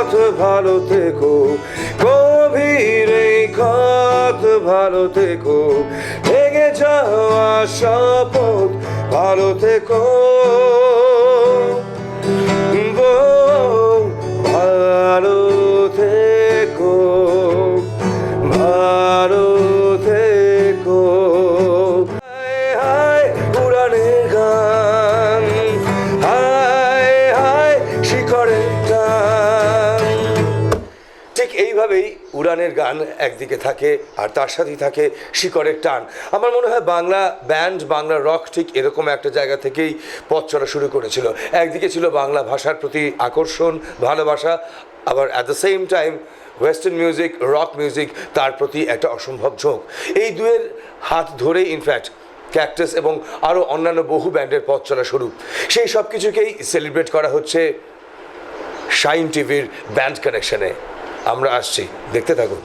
ক্ষত ভালো থেকো, গভীর এই ক্ষত ভালো থেকো, ভেঙে যাওয়া শপথ ভালো থেকো, ভালো থেকো, ভালো থেকো। হায় হায় উড়ানের গান, হায় হায় শিখরের টান। ঠিক এইভাবেই উড়ানের গান একদিকে থাকে আর তার সাথেই থাকে শিকড়ের টান। আমার মনে হয় বাংলা ব্যান্ড, বাংলা রক ঠিক এরকম একটা জায়গা থেকেই পথ চলা শুরু করেছিল। একদিকে ছিল বাংলা ভাষার প্রতি আকর্ষণ, ভালোবাসা, আবার at the same time western music, rock music, তার প্রতি একটা অসম্ভব ঝোঁক। এই দুয়ের হাত ধরেই ইনফ্যাক্ট ক্যাকটাস এবং আরও অন্যান্য বহু ব্যান্ডের পথ চলা শুরু। সেই সব কিছুকেই সেলিব্রেট করা হচ্ছে শাইন টিভির ব্যান্ড কানেকশনে। আমরা আসছি, দেখতে থাকুন।